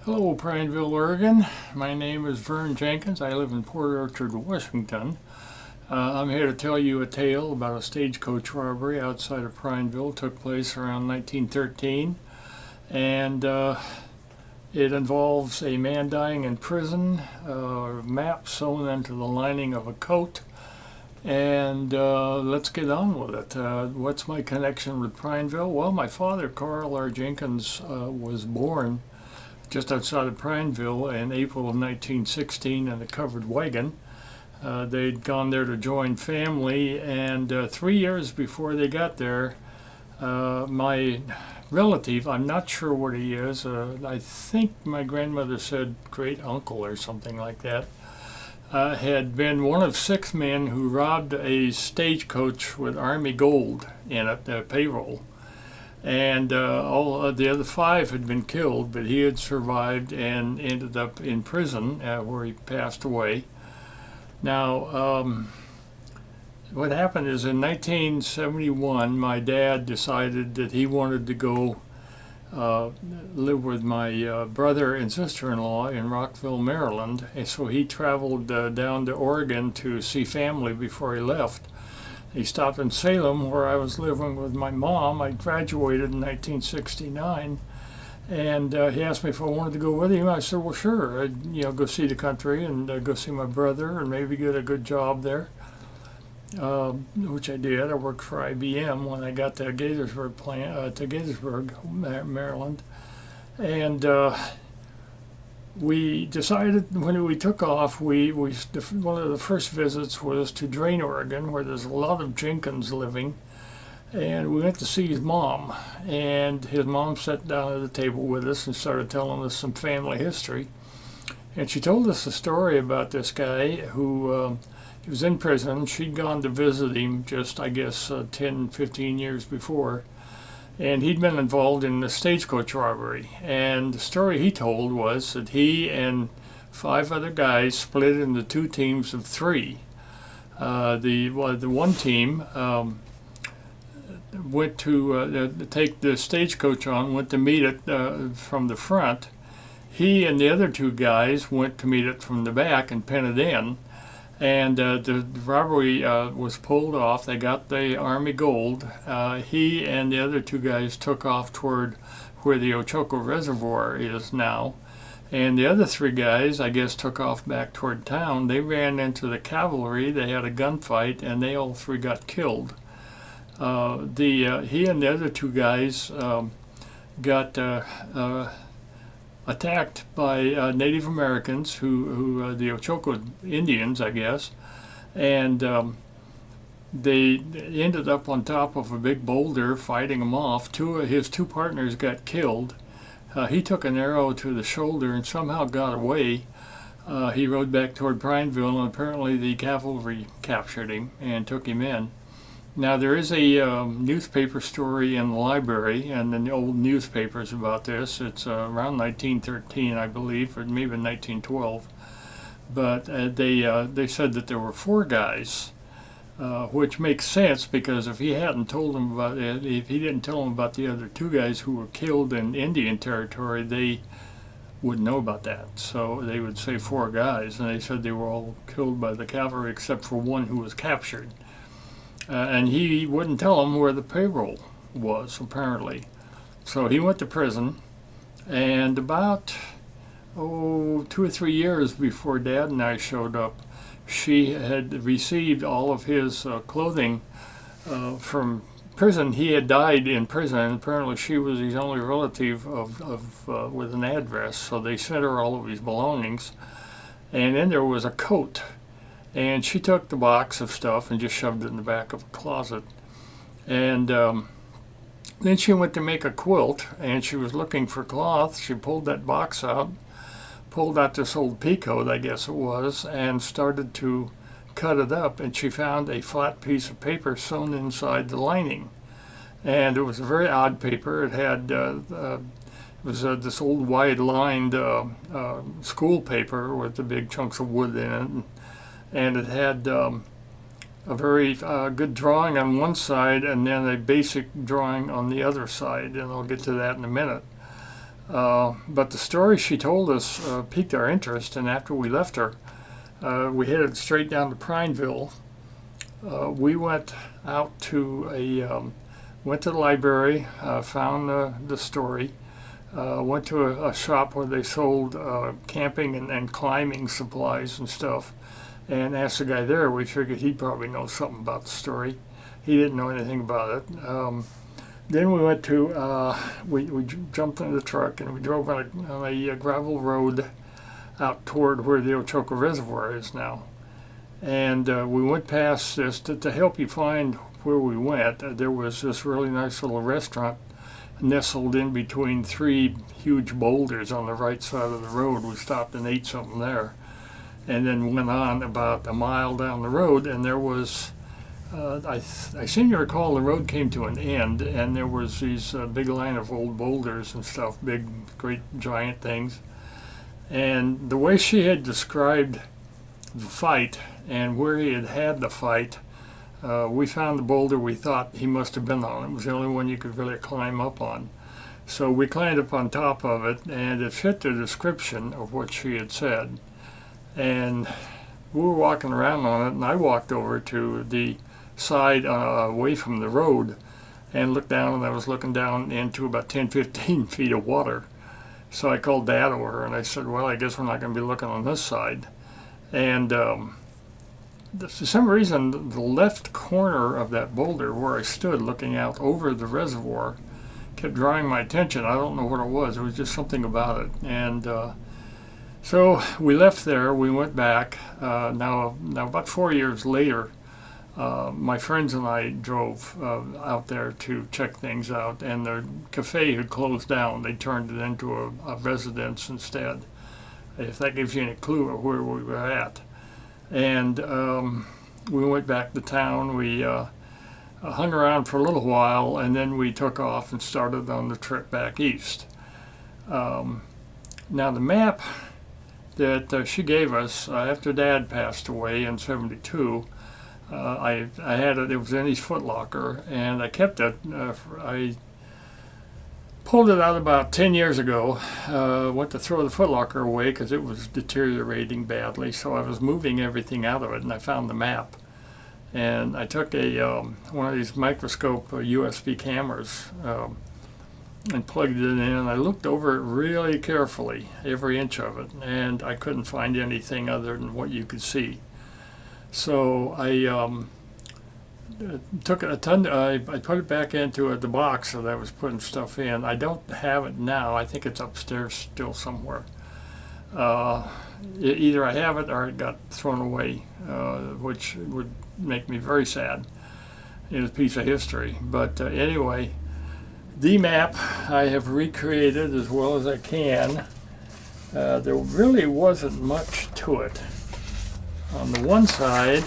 Hello, Prineville, Oregon. My name is Vern Jenkins. I live in Port Orchard, Washington. I'm here to tell you a tale about a stagecoach robbery outside of Prineville. It took place around 1913, and it involves a man dying in prison, a map sewn into the lining of a coat, and let's get on with it. What's my connection with Prineville? Well, my father, Carl R. Jenkins, was born just outside of Prineville in April of 1916 in a covered wagon. They'd gone there to join family, and 3 years before they got there, my relative, I'm not sure what he is, I think my grandmother said great uncle or something like that, had been one of 6 men who robbed a stagecoach with Army gold in it, payroll. And all the other 5 had been killed, but he had survived and ended up in prison where he passed away. Now, what happened is in 1971, my dad decided that he wanted to go live with my brother and sister-in-law in Rockville, Maryland. And so he traveled down to Oregon to see family before he left. He stopped in Salem, where I was living with my mom. I graduated in 1969, and he asked me if I wanted to go with him. I said, well, sure. I'd, go see the country and go see my brother and maybe get a good job there, which I did. I worked for IBM when I got to Gaithersburg, Maryland, and we decided when we took off, one of the first visits was to Drain, Oregon, where there's a lot of Jenkins living, and we went to see his mom. And his mom sat down at the table with us and started telling us some family history. And she told us a story about this guy who he was in prison. She'd gone to visit him just, I guess, 10, 15 years before. And he'd been involved in the stagecoach robbery. And the story he told was that he and 5 other guys split into 2 teams of 3. The one team went to take the stagecoach on, went to meet it from the front. He and the other 2 guys went to meet it from the back and pin it in. And the robbery was pulled off. They got the Army gold. He and the other 2 guys took off toward where the Ochoco Reservoir is now. And the other 3 guys, I guess, took off back toward town. They ran into the cavalry. They had a gunfight, and they all 3 got killed. He and the other 2 guys got attacked by Native Americans, who the Ochoco Indians, I guess, and they ended up on top of a big boulder fighting them off. His two partners got killed. He took an arrow to the shoulder and somehow got away. He rode back toward Prineville, and apparently the cavalry captured him and took him in. Now, there is a newspaper story in the library and in the old newspapers about this. It's around 1913, I believe, or maybe 1912. But they said that there were 4 guys, which makes sense because if he hadn't told them about it, if he didn't tell them about the other 2 guys who were killed in Indian territory, they wouldn't know about that. So they would say 4 guys, and they said they were all killed by the cavalry except for one who was captured. And he wouldn't tell them where the payroll was, apparently. So he went to prison, and about 2 or 3 years before Dad and I showed up, she had received all of his clothing from prison. He had died in prison, and apparently she was his only relative with an address, so they sent her all of his belongings. And then there was a coat. And she took the box of stuff and just shoved it in the back of a closet. And then she went to make a quilt, and she was looking for cloth. She pulled that box out, pulled out this old peacoat, I guess it was, and started to cut it up. And she found a flat piece of paper sewn inside the lining. And it was a very odd paper. It had this old wide-lined school paper with the big chunks of wood in it. And it had a very good drawing on one side and then a basic drawing on the other side, and I'll get to that in a minute. But the story she told us piqued our interest, and after we left her, we headed straight down to Prineville. We went out to went to the library, found the story, went to a shop where they sold camping and climbing supplies and stuff, and asked the guy there. We figured he'd probably know something about the story. He didn't know anything about it. Then we went to, we jumped in the truck and we drove on a gravel road out toward where the Ochoco Reservoir is now. And we went past this. To help you find where we went, there was this really nice little restaurant nestled in between three huge boulders on the right side of the road. We stopped and ate something there, and then went on about a mile down the road, and there was, I seem to recall the road came to an end, and there was these big line of old boulders and stuff, big, great, giant things. And the way she had described the fight and where he had had the fight, we found the boulder we thought he must have been on. It was the only one you could really climb up on. So we climbed up on top of it, and it fit the description of what she had said. And we were walking around on it, and I walked over to the side away from the road and looked down, and I was looking down into about 10-15 feet of water. So I called Dad over, and I said, well, I guess we're not going to be looking on this side. And for some reason, the left corner of that boulder where I stood looking out over the reservoir kept drawing my attention. I don't know what it was. It was just something about it. And so we left there. We went back. Now about 4 years later, my friends and I drove out there to check things out, and the cafe had closed down. They turned it into a residence instead, if that gives you any clue of where we were at. And we went back to town. We hung around for a little while, and then we took off and started on the trip back east. Now the map that she gave us after Dad passed away in '72, I had it. It was in his footlocker, and I kept it. I pulled it out about 10 years ago. Went to throw the footlocker away because it was deteriorating badly. So I was moving everything out of it, and I found the map. And I took one of these microscope USB cameras and plugged it in, and I looked over it really carefully, every inch of it, and I couldn't find anything other than what you could see. So I took a ton. I put it back into the box that I was putting stuff in. I don't have it now. I think it's upstairs still somewhere. Either I have it or it got thrown away, which would make me very sad. It's a piece of history. But anyway, the map I have recreated as well as I can. There really wasn't much to it. On the one side,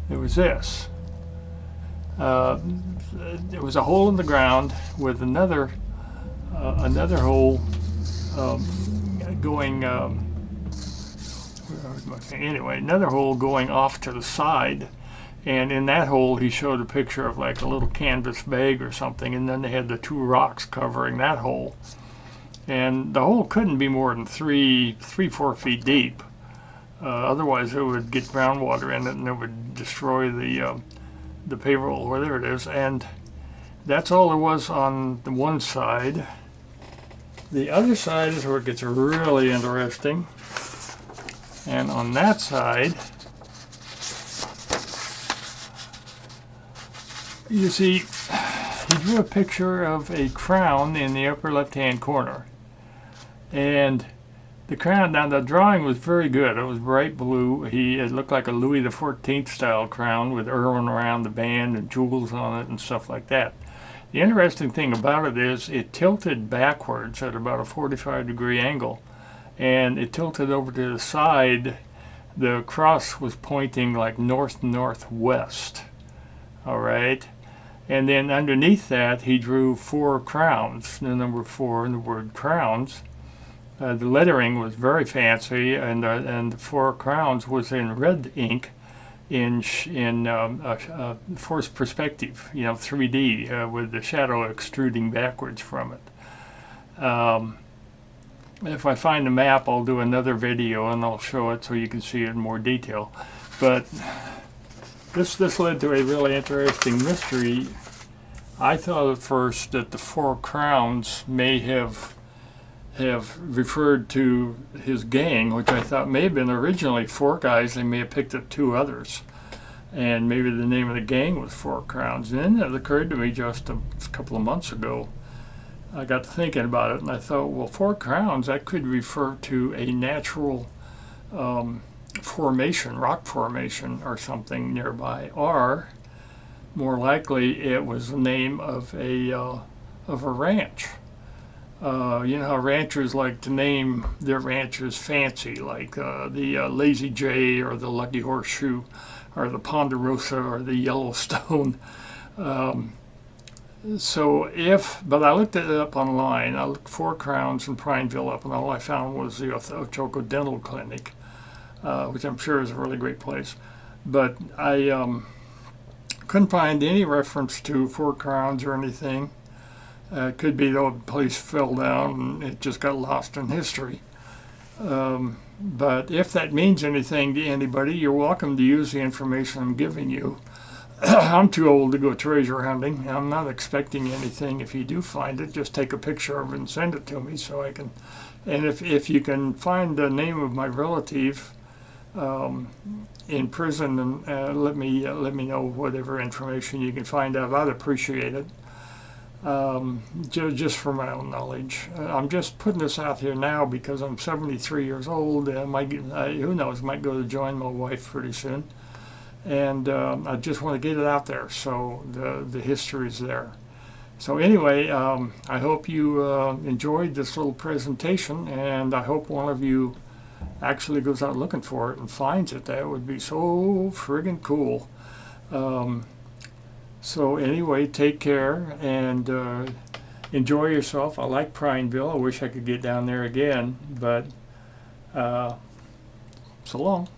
it was this. There was a hole in the ground with another hole going. Anyway, another hole going off to the side, and in that hole he showed a picture of like a little canvas bag or something, and then they had the two rocks covering that hole. And the hole couldn't be more than 4 feet deep. Otherwise, it would get groundwater in it, and it would destroy the payroll, whatever it is. And that's all there was on the one side. The other side is where it gets really interesting. And on that side, you see, he drew a picture of a crown in the upper left-hand corner. And the crown, now the drawing was very good. It was bright blue. It looked like a Louis XIV style crown with ermine around the band and jewels on it and stuff like that. The interesting thing about it is it tilted backwards at about a 45-degree angle, and it tilted over to the side. The cross was pointing like north-northwest. All right? And then underneath that, he drew 4 crowns, the number 4 and the word crowns. The lettering was very fancy, and the 4 crowns was in red ink forced perspective, 3D, with the shadow extruding backwards from it. If I find the map, I'll do another video and I'll show it so you can see it in more detail. But this led to a really interesting mystery. I thought at first that the Four Crowns may have referred to his gang, which I thought may have been originally 4 guys. They may have picked up 2 others, and maybe the name of the gang was Four Crowns. And then it occurred to me just a couple of months ago. I got to thinking about it, and I thought, well, 4 Crowns, that could refer to a natural formation, rock formation or something nearby, or more likely it was the name of a ranch. You know how ranchers like to name their ranches fancy, like the Lazy J or the Lucky Horseshoe or the Ponderosa or the Yellowstone. But I looked it up online. I looked 4 Crowns in Prineville up, and all I found was the Ochoco Dental Clinic, which I'm sure is a really great place. But I couldn't find any reference to 4 Crowns or anything. It could be the place fell down and it just got lost in history. But if that means anything to anybody, you're welcome to use the information I'm giving you. I'm too old to go treasure hunting. I'm not expecting anything. If you do find it, just take a picture of it and send it to me so I can. And if you can find the name of my relative in prison, and let me know whatever information you can find out. I'd appreciate it. Just for my own knowledge. I'm just putting this out here now because I'm 73 years old. Who knows, might go to join my wife pretty soon. And I just want to get it out there so the history is there. So anyway, I hope you enjoyed this little presentation, and I hope one of you actually goes out looking for it and finds it. That would be so friggin' cool. So anyway, take care and enjoy yourself. I like Prineville. I wish I could get down there again, but so long.